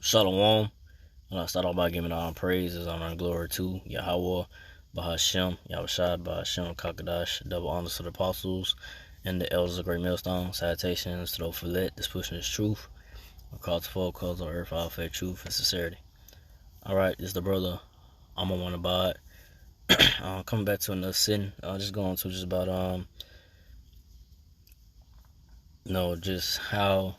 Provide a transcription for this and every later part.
Shalom. I start off by giving all praises, honor, and glory to Yahweh, Bahashem, Yahushua, Bahashem, Kakadash, double honors to the apostles and the elders of Great Millstone. Salutations to those for let this pushing this truth. A call to full calls on earth, all faith, truth, and sincerity. Alright, this is the brother. I'm on one abide. Coming back to another sitting. Just going to just about just how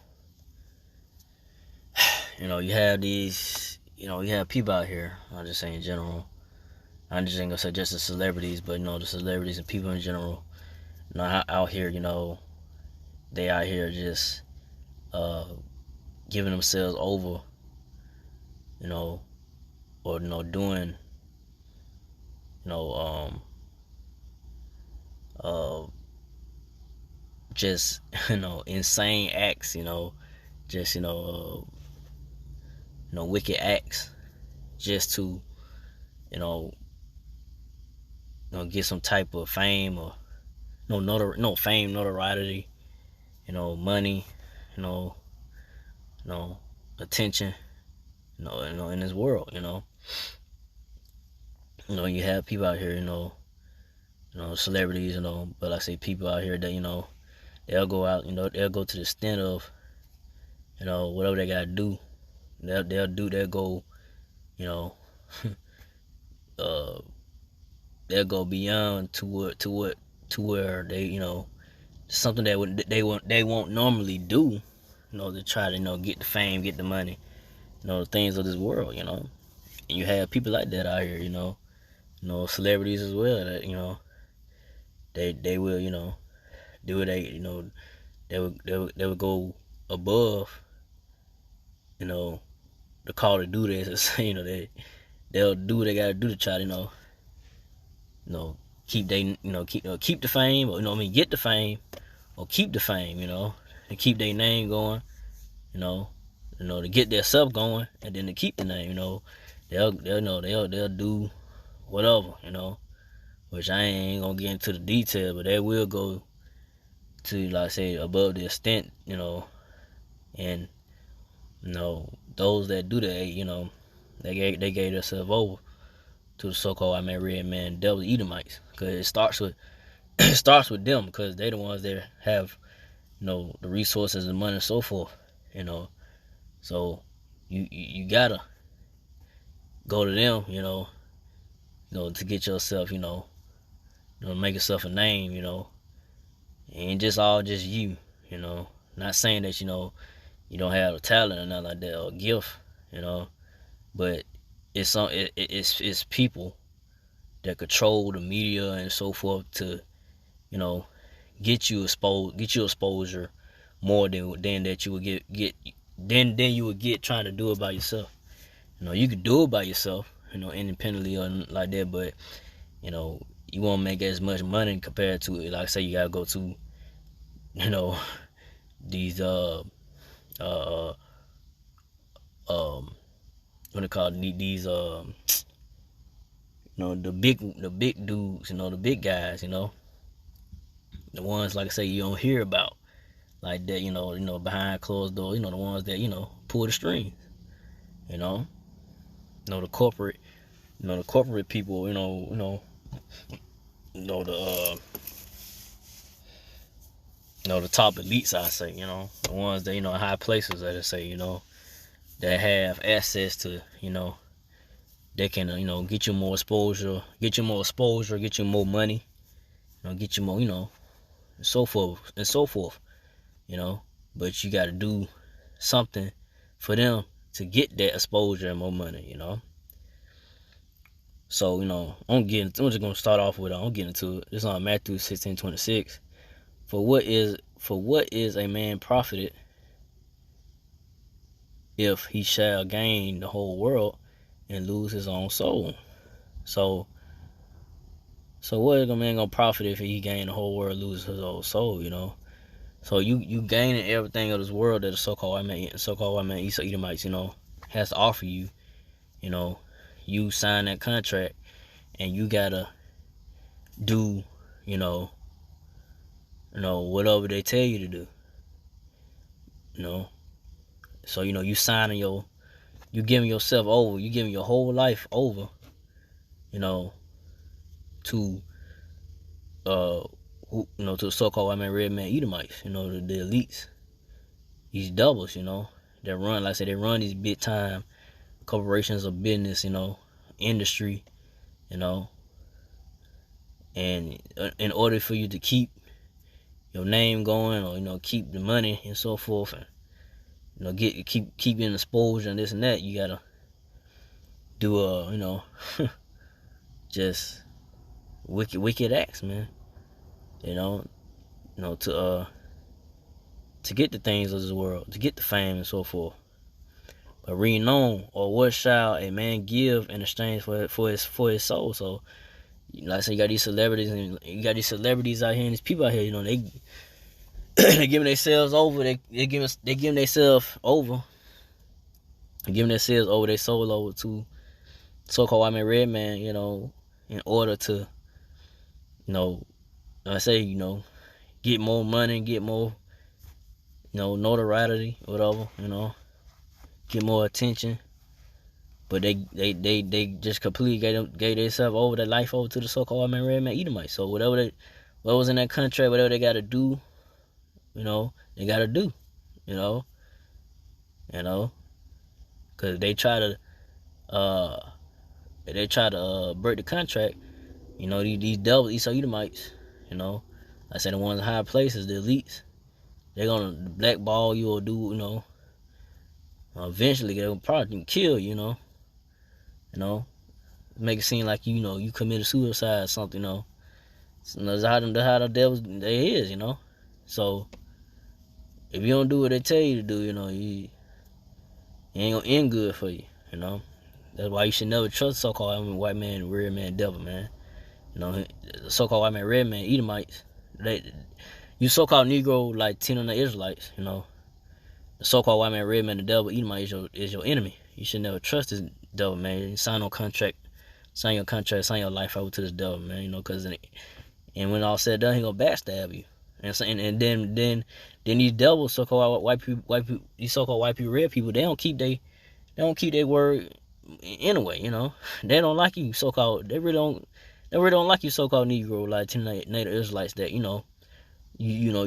you have these you have people out here. I'll just say in general. I'm just ain't gonna say just the celebrities, but the celebrities and people in general, out here, they out here just giving themselves over, or doing, just insane acts, just wicked acts, just to get some type of fame or fame, notoriety, money, you know, attention, in this world, you have people out here, celebrities, but I say people out here that they'll go out, they'll go to the extent of, whatever they gotta do, they'll go, they'll go beyond to where they something that they won't normally do, to try to get the fame, get the money, the things of this world, and you have people like that out here, celebrities as well that they will do what they would go above the call to do this. They'll do what they gotta do to try to keep keep the fame, or get the fame, or keep the fame, and keep their name going, to get their self going, and then to keep the name, they'll do whatever, which I ain't gonna get into the detail, but they will go to, like I say, above the extent, and those that do that, they gave themselves over to the so-called red man, devil, Edomites, because it starts with them, because they the ones that have the resources and money and so forth, so you gotta go to them, to get yourself, make yourself a name, ain't just all just you, not saying that you don't have a talent or nothing like that, or a gift, but it's people that control the media and so forth to get you exposure more than that you would get than you would get trying to do it by yourself. You could do it by yourself, independently or like that, but you won't make as much money compared to, like I say, you gotta go to these what they call these the big dudes, the big guys, the ones, like I say, you don't hear about like that, behind closed doors, the ones that pull the strings, the corporate, the corporate people, the top elites, I say, the ones that high places, that I say, that have access to, they can get you more exposure, get you more money, get you more, and so forth, but you got to do something for them to get that exposure and more money, So, I'm just gonna start off with, I'm getting into it. This is on Matthew 16:26. For what is a man profited if he shall gain the whole world and lose his own soul? So what is a man gonna profit if he gain the whole world, lose his own soul? So you gaining everything of this world that the so-called white man, Esau Edomites, has to offer you. You sign that contract, and you gotta do, whatever they tell you to do. So you signing you're giving yourself over. You're giving your whole life over, you know, to to the so-called white man, red man, Edomites, the elites, these doubles, that run, like I said, they run these big time corporations of business, industry, and in order for you to keep your name going, or keep the money and so forth, and keep getting exposure and this and that, you gotta do just wicked acts, man. To get the things of this world, to get the fame and so forth. But reading on, or what shall a man give in exchange for his soul? So, like I said, you got these celebrities, and you got these celebrities out here, and these people out here, they they giving themselves over. They giving themselves over. Giving themselves over, their soul over to so-called white man, red man, in order to, like I say, get more money, get more, notoriety, whatever, get more attention. But they just completely gave themselves over, their life over to the so-called white man, red man, Edomites. So what was in that contract, whatever they got to do, they got to do, because they try to break the contract. These devils, Esau Edomites, I said, the ones in high places, the elites, they're gonna blackball you or do, eventually they'll probably kill you, make it seem like you committed suicide or something, So that's how the devils they is, So if you don't do what they tell you to do, you ain't gonna end good for you, That's why you should never trust so-called white man, red man, devil, man. So-called white man, red man, Edomites. You so-called Negro like 10 of the Israelites, The so-called white man, red man, the devil, Edomite is your enemy. You should never trust this devil, man. You sign your contract, sign your life over to this devil, man. Because and when all said and done, he gonna backstab you. And then these devils, so-called white people, these so-called white people, red people, they don't keep their word anyway. They don't like you, so-called. They really don't like you, so-called Negro, like 10 Native Israelites that you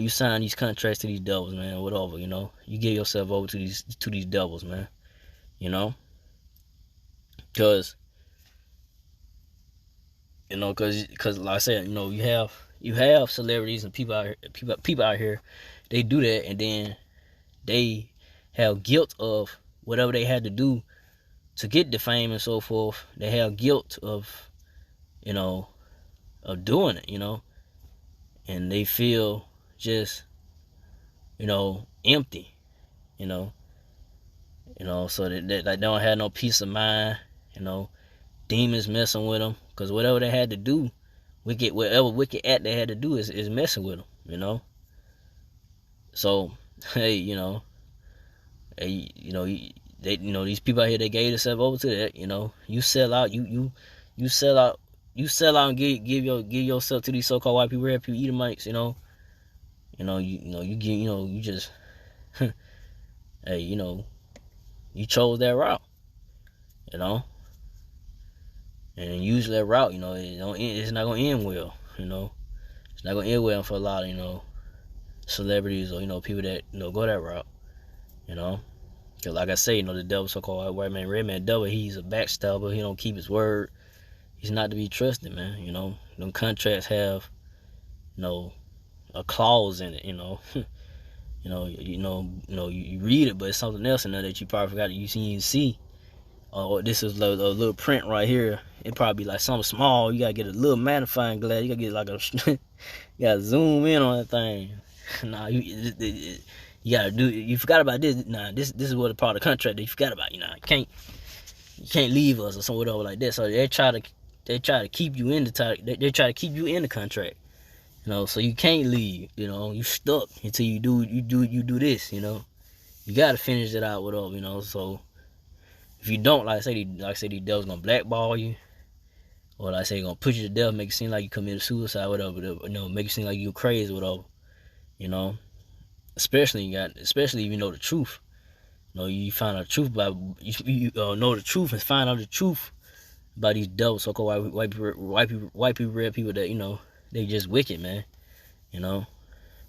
sign these contracts to these devils, man, whatever, you give yourself over to these devils, man, because like I said, you have celebrities and people out here, they do that, and then they have guilt of whatever they had to do to get the fame and so forth. They have guilt of doing it, and they feel just, empty, so that they don't have no peace of mind, demons messing with them, because whatever they had to do, whatever wicked act they had to do is messing with them, So, hey, these people out here, they gave themselves over to that, you sell out, you sell out. You sell out and give yourself to these so-called white people, red people, Edomites, you just, hey, you chose that route, and usually that route, it's not gonna end well, it's not gonna end well for a lot of, celebrities or people that go that route, because like I say, the devil, so-called white man, red man, devil, he's a backstabber. He don't keep his word. He's not to be trusted, man. Them contracts have, a clause in it. You read it, but it's something else in there that you probably forgot that you see. Or this is a little print right here. It probably be like something small. You gotta get a little magnifying glass. You gotta get like you gotta zoom in on that thing. Nah, you gotta do. You forgot about this. Nah, this is what a part of the contract that you forgot about. You can't leave us or something whatever like that. So they try to keep you in they try to keep you in the contract, so you can't leave, you stuck until you do this, you gotta finish it out, whatever, so if you don't, like I say, these devils gonna blackball you, or like I say, gonna put you to death, make it seem like you committed suicide, whatever, make it seem like you crazy, whatever, especially if you know the truth, You know, you find out the truth about you know the truth and find out the truth about these devils, so-called white people, red people that, you know, they just wicked, man. You know,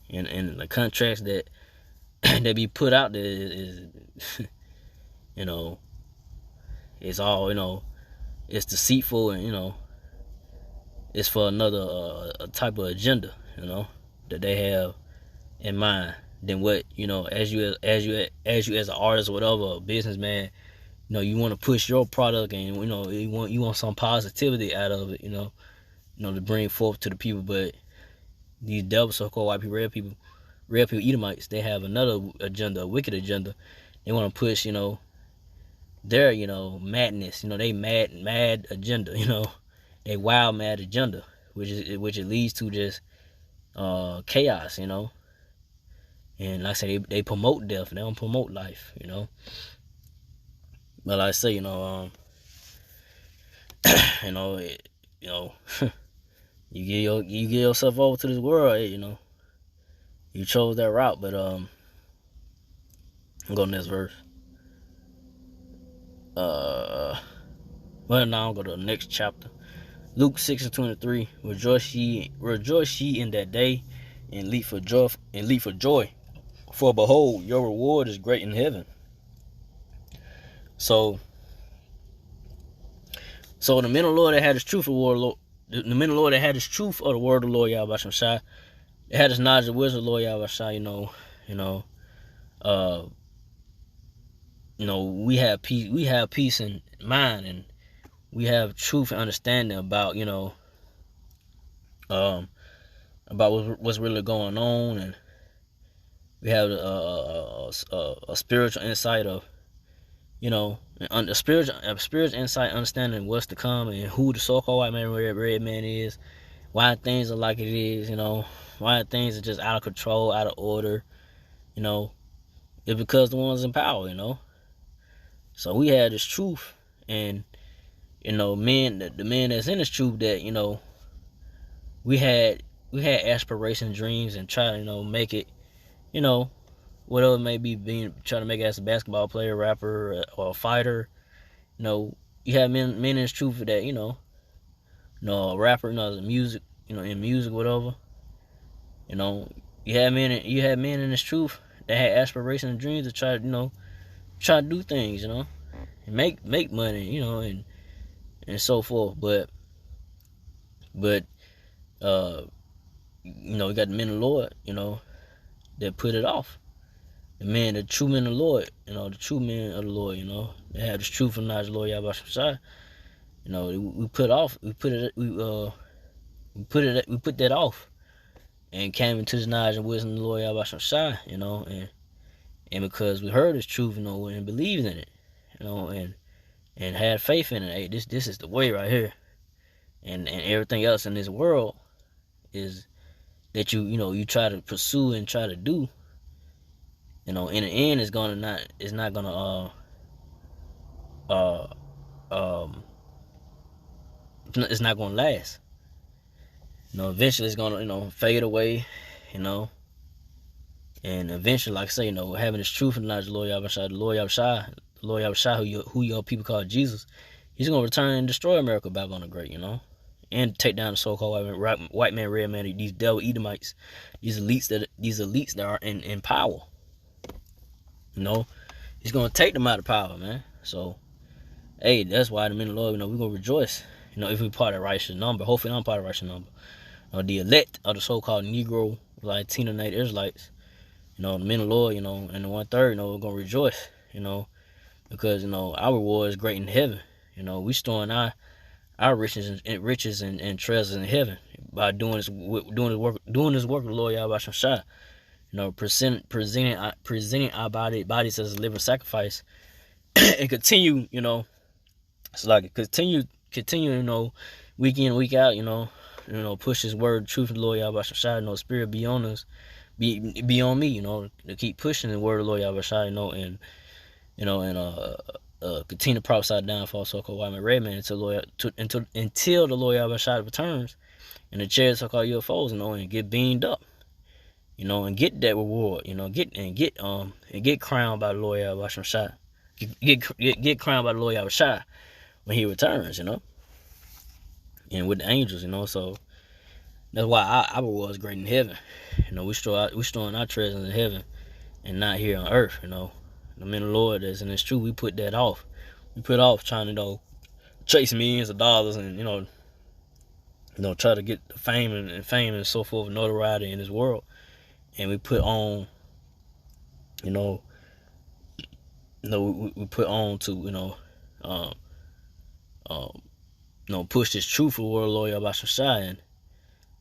and the contracts that that be put out there is you know, it's all, you know, it's deceitful, and, you know, it's for another a type of agenda, you know, that they have in mind than what, you know, as you as an artist or whatever, a businessman, you know, you want to push your product, and, you know, you want some positivity out of it, you know, to bring forth to the people. But these devils, so-called white people, red people, Edomites, they have another agenda, a wicked agenda. They want to push, you know, their, you know, madness, you know, they mad agenda, you know, they wild mad agenda, which it leads to just chaos, you know. And like I say, they promote death, they don't promote life, you know. But like I say, you know, you know, you know, you give yourself over to this world, you know. You chose that route, but I'm going to this verse. Well, now I'll go to the next chapter. Luke 6:23. Rejoice ye in that day, and leap for joy, for behold, your reward is great in heaven. So the men of the Lord that had this truth of the word, the men of the Lord that had this truth of the word of the Lord Yahweh Shai, they had this knowledge of wisdom of the Lord Yahweh Shai, you know, we have peace in mind, and we have truth and understanding about, you know, about what's really going on, and we have a spiritual insight of, you know, a spiritual insight, understanding what's to come, and who the so-called white man, red man is, why things are like it is, you know, why things are just out of control, out of order, you know. It's because the ones in power, you know. So we had this truth, and, you know, the men that's in this truth, that, you know, we had aspirations, dreams, and try to, you know, make it, you know, whatever it may be, trying to make it as a basketball player, rapper, or a fighter. You know, you have men in this truth that, you know, a rapper, you know, the music, you know, in music, whatever. You know, you had men in this truth that had aspirations and dreams to try to, you know, try to do things, you know, and make money, you know, and so forth. But you know, you got the men of the Lord, you know, that put it off. The true men of the Lord, you know, the true men of the Lord, you know, they have this truth and knowledge of the Lord Yahweh Shai. You know, we put that off, and came into this knowledge and wisdom of the Lord Yahweh Shai, you know, and because we heard this truth, you know, and believed in it, you know, and had faith in it. Hey, this is the way right here, and everything else in this world is that you try to pursue and try to do, you know, in the end it's not gonna last. You know, eventually it's gonna, you know, fade away, you know, and eventually, like I say, you know, having this truth and knowledge of the Lord Yahweh Shai, who your people call Jesus, he's gonna return and destroy America, Babylon the Great, you know, and take down the so-called white man, red man, these devil Edomites, these elites that are in power. You know, he's gonna take them out of power, man. So, hey, that's why the men of the Lord, you know, we're gonna rejoice. You know, if we part of the righteous number, hopefully I'm part of the righteous number. You know, the elect of the so-called Negro, Latino, Native Israelites. You know, the men of the Lord, you know, and the 1/3, you know, we're gonna rejoice. You know, because, you know, our reward is great in heaven. You know, we storing our riches and treasures in heaven by doing this work of the Lord Yahweh Shai. You know, presenting our bodies as a living sacrifice, and continue, you know, it's like continue, you know, week in, week out, you know, push His word, truth of the Lord Yahweh Shai. You know, Spirit be on us, be on me, you know, to keep pushing the word of the Lord Yahweh Shai, you know, and continue to prophesy down for so-called white man, red man until the Lord Yahweh Shai returns, and the chariots so-called UFOs, you know, and get beamed up. you know, and get that reward, you know, get crowned by the Lord Yahweh Shai. Get crowned by the Lord Yahweh Shai when he returns, you know, and with the angels, you know. So that's why our reward is great in heaven. You know, we storing our treasures in heaven and not here on earth, you know. I mean, the Lord is, and it's true, we put that off. We put off trying to, you know, chase millions of dollars and, you know, try to get fame and so forth, notoriety in this world. And we put on, you know, we put on to, um, push this truth for the word of the Lord Yahweh Shai and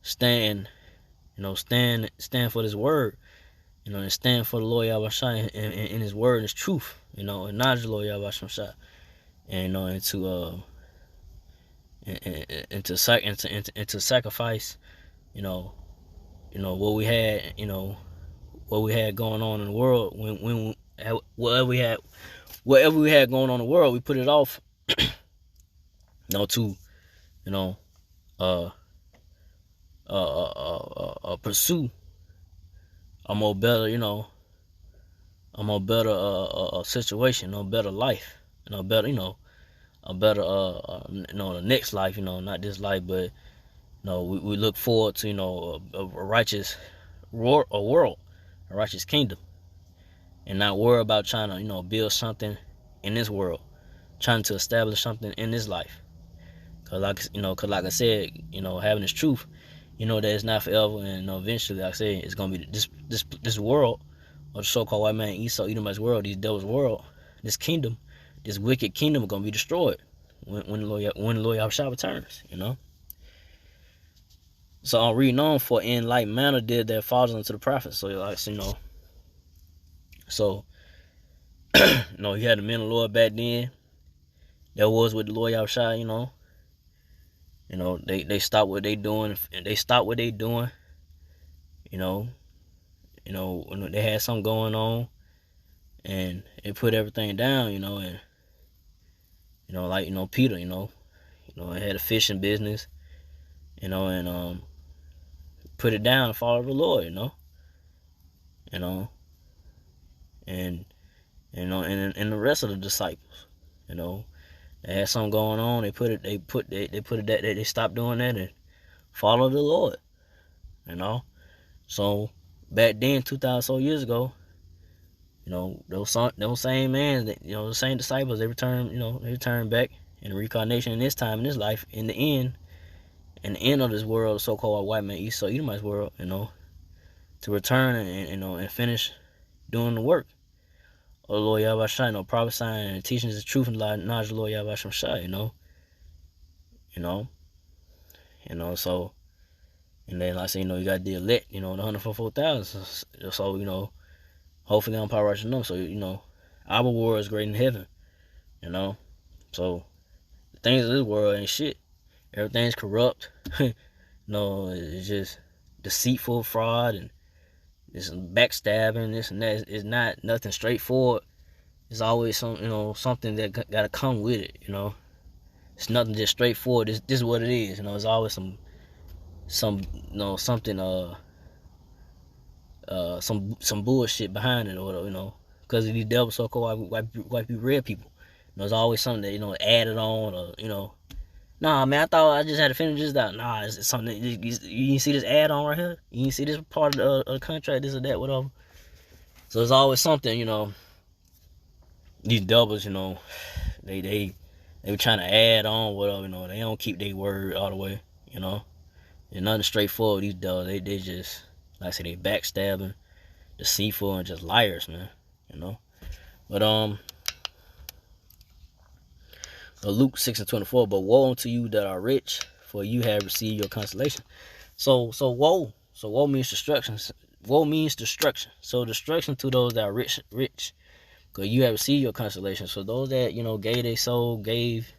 stand for this word, you know, and stand for the Lord Yahweh Shai in his word and his truth, you know, and acknowledge the Lord Yahweh Shai, and, you know, and to sacrifice, you know, what we had, going on in the world when whatever we had going on in the world, we put it off, you know, to, you know, pursue a more better, you know, situation, a better life, better, a better, the next life, not this life, but, we look forward to, a righteous world, a righteous kingdom, and not worry about trying to, build something in this world, trying to establish something in this life. Cause like I said, having this truth, that it's not forever, and eventually, like I said, it's gonna be this world, or the so-called white man Esau, Edomite's world, these devil's world, this kingdom, this wicked kingdom is gonna be destroyed when the Lord Yahushua returns, So I'm reading on, for in like manner did their fathers unto the prophets. So like, so you had the men of the Lord back then that was with the Lord Yahushua, they stopped what they doing, and they stopped what they doing, when they had something going on, and they put everything down, and like Peter, had a fishing business, and put it down and follow the Lord, and the rest of the disciples, they had something going on, they stopped doing that and follow the Lord, So back then, 2,000 so years ago, those same man, the same disciples, they returned back in the reincarnation in this time, in this life, in the end of this world, so-called white man Esau Edomite's world, to return and finish doing the work of the Lord Yahweh Shai, prophesying and teaching the truth and knowledge of the Lord Yahweh Shai, so, and then like I say, you got the elect, the 144,000, so, hopefully I'm power righteous enough, so, our reward is great in heaven, so, the things of this world ain't shit. Everything's corrupt. It's just deceitful, fraud, and this backstabbing, this and that. It's not nothing straightforward. It's always something that gotta come with it. It's nothing just straightforward. This is what it is. It's always some something some bullshit behind it, or whatever. Because of these devil so-called white people, red people. There's always something that added on, or Nah, man, I thought I just had to finish this out. Nah, it's something. You see this add-on right here? You see this part of the contract, this or that, whatever. So there's always something, these doubles, they were trying to add on, whatever, they don't keep their word all the way, There's nothing straightforward. These doubles, they just, like I said, they backstabbing, deceitful, and just liars, man, But, Luke 6:24, but woe unto you that are rich, for you have received your consolation. So woe means destruction. Woe means destruction. So destruction to those that are rich, because you have received your consolation. So those that gave their soul, gave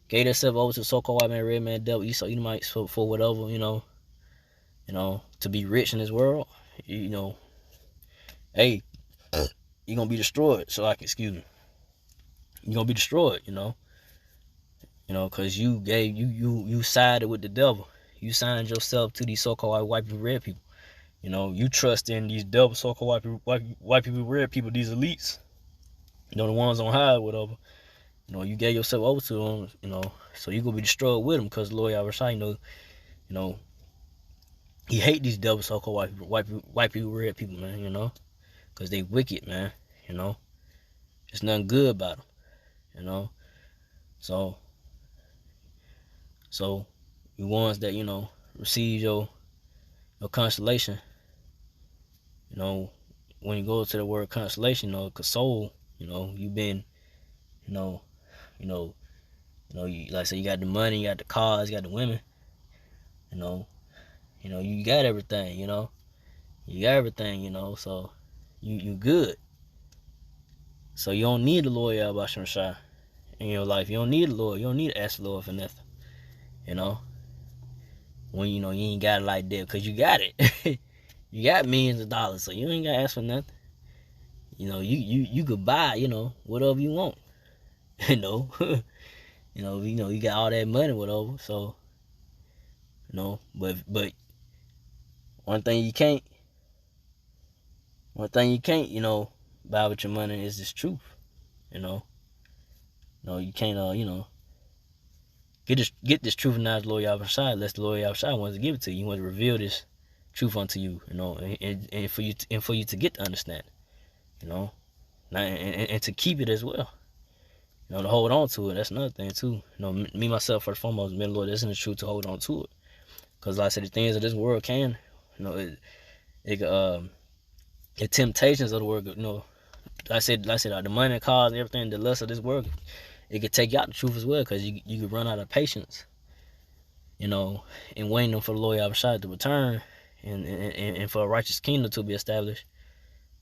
themselves over to so-called white man, red man, devil, Esau, Edomites for whatever, to be rich in this world, hey, you're gonna be destroyed. So excuse me, you're gonna be destroyed, because you sided with the devil. You signed yourself to these so-called white people, red people, You know, you trust in these double so-called white people, red people, these elites. You know, the ones on high, whatever. You know, you gave yourself over to them. You know, so you gonna be destroyed with them because Lord Yahushua, you know, he hate these double so-called white people, red people, man. You know, because they wicked, man. You know, there's nothing good about them. You know, so you ones that, you know, receive your constellation. You know, when you go to the word constellation, you know, console. You know, you've been, you know, you like I said, you got the money, you got the cars, you got the women. You know, you got everything. You know, you got everything. You know, so you good. So you don't need the Lord Yahushua in your life. You don't need the Lord. You don't need to ask the Lord for nothing. You know, when you know you ain't got it like that, because you got it. You got millions of dollars, so you ain't got to ask for nothing. You know, you could buy, you know, whatever you want. You know, you got all that money, whatever. So, you know, but one thing you can't, you know, buy with your money is this truth. You know, you can't, you know, get this truth and knowledge, Lord Yahushua, unless the Lord Yahushua wants to give it to you. He wants to reveal this truth unto you. You know, and for you to get to understand. You know, and to keep it as well. You know, to hold on to it. That's another thing too. You know, me myself first and foremost, man, Lord, isn't the truth to hold on to it. Because like I said, the things of this world can, you know, the temptations of the world, you know, like I said, the money, cars, everything, the lust of this world, it could take you out the truth as well, because you could run out of patience, you know, and waiting for the Lord Yahushua to return, and for a righteous kingdom to be established.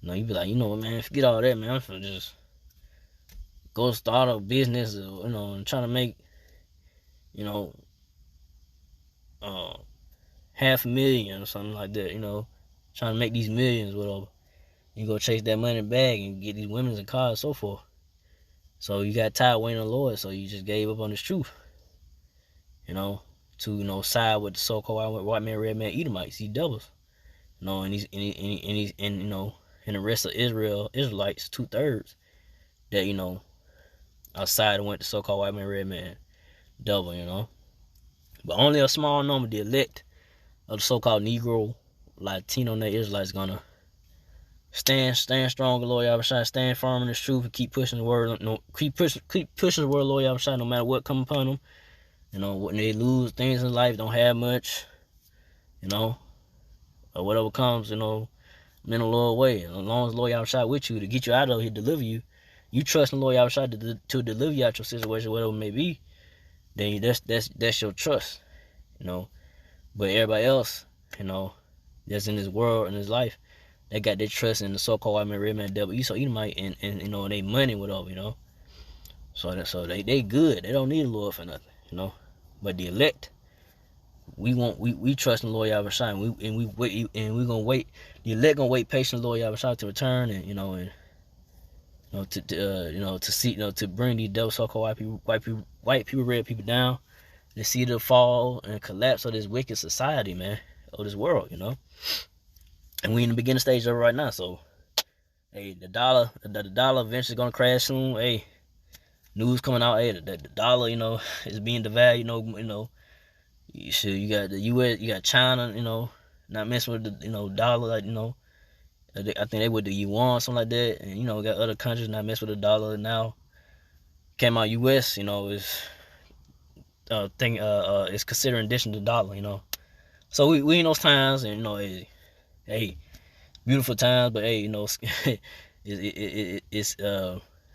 You know, you be like, you know what, man, forget all that, man. I'm finna just go start a business, or, you know, and trying to make, you know, $500,000 or something like that. You know, trying to make these millions, whatever. You go chase that money back and get these women and cars, and so forth. So you got tired waiting on the Lord, so you just gave up on this truth. You know, to, you know, side with the so-called white man, red man, Edomites, these devils. You know, and you know, and the rest of Israelites, 2/3, that, you know, outside and went to so-called white man, red man, devil. You know, but only a small number, the elect of the so-called Negro, Latino, and the Israelites, gonna stand strong, Lord Yahushua, stand firm in this truth, and keep pushing the word. No, keep pushing the word, Lord Yahushua, no matter what come upon them. You know, when they lose things in life, don't have much. You know, or whatever comes, you know, in the Lord way. As long as Lord Yahushua with you to get you out of it, deliver you. You trust in Lord Yahushua to deliver you out your situation, whatever it may be. Then that's your trust. You know, but everybody else, you know, that's in this world, in this life, they got their trust in the so-called white man, red man, devil, Esau, Edomite, and you know, they money, whatever, you know. So they good. They don't need the Lord for nothing, you know. But the elect, we trust in the Lord Yahushua, and we gonna wait. The elect gonna wait patiently, Lord Yahushua, to return, and you know, to see, you know, to bring these devil so-called white people, red people down, to see the fall and collapse of this wicked society, man, of this world, you know. And we in the beginning stage of it right now, so hey, the dollar eventually gonna crash soon. Hey, news coming out, hey, the dollar, you know, is being devalued. You know, you got the U.S., you got China, you know, not messing with the, you know, dollar, like, you know, I think they would the yuan, something like that, and you know, got other countries not messing with the dollar now. Came out U.S., you know, is is considering addition to the dollar, you know. So we in those times, and you know, hey, beautiful times, but hey, you know, it's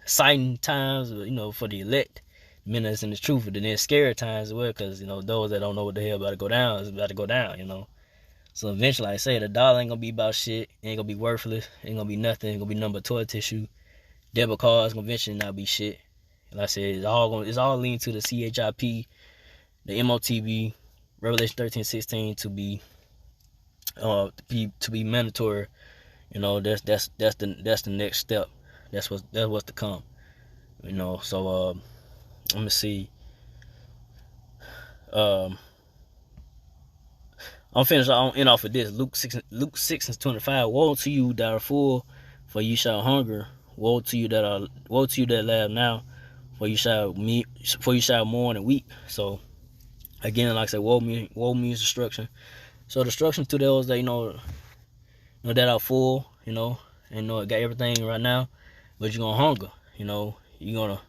exciting times, you know, for the elect, ministers in the truth, and then it's scary times as well, because, you know, those that don't know what the hell about to go down is about to go down, you know. So eventually, like I say, the dollar ain't gonna be about shit, ain't gonna be worthless, ain't gonna be nothing, ain't gonna be nothing but toilet tissue. Debit cards gonna eventually not be shit. Like I said, it's all leading to the CHIP, the MOTB, Revelation 13:16 to be mandatory. You know, that's the next step. That's what's to come. You know, so let me see. I'm finished. I'll end off with this. Luke 6:25. Woe to you that are full, for you shall hunger. Woe to you that laugh now, for you shall mourn and weep. So again, like I said, woe means destruction. So destruction to those that that are full, and got everything right now, but you're gonna hunger. You're gonna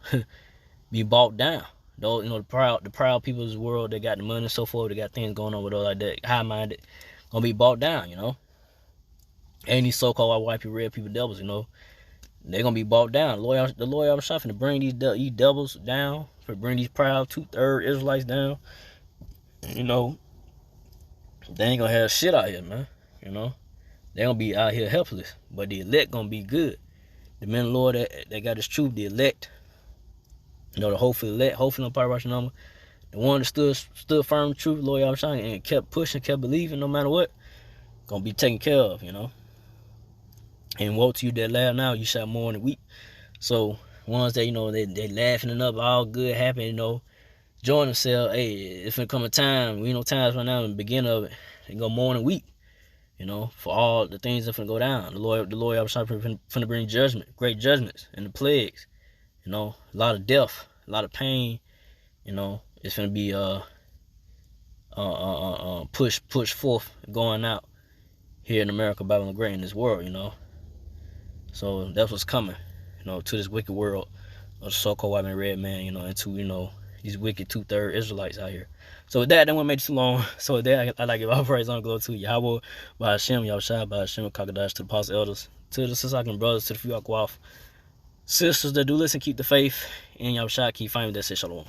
be bought down. Those, the proud people of this world, they got the money and so forth, they got things going on with those like that, high minded, gonna be bought down, And these so-called white people, red people, devils, they're gonna be bought down. The Lord I'm shopping to bring these devils down, for bring these proud 2/3 Israelites down. They ain't gonna have shit out here, man. They gonna be out here helpless, but the elect gonna be good. The men of the Lord that got His truth, the elect, the hopeful elect, hopefully no power number. The one that stood firm in the truth, Lord I'm shining, and kept pushing, kept believing, no matter what, gonna be taken care of, And woe to you that laugh now, you shall mourn and weep. So ones that they laughing and up, all good, happy, enjoying themselves. Hey, it's gonna come a time, times right now in the beginning of it, they gonna mourn and weep, for all the things that finna go down. The Lord I'm shining finna bring judgment, great judgments, and the plagues. A lot of death, a lot of pain. It's gonna be push forth, going out here in America, Babylon the Great, in this world, So that's what's coming, to this wicked world of the so-called white man, red man, into these wicked 2/3 Israelites out here. So with that, I won't make it too long. So with that, I like to give all praise and glory to Yahweh, by Hashem, Yahushua, by Hashem, Kakadash, to the apostle elders, to the Sisakan brothers, to the few Akwaf sisters that do listen, keep the faith, and Yahushua keep fighting. That says shalom.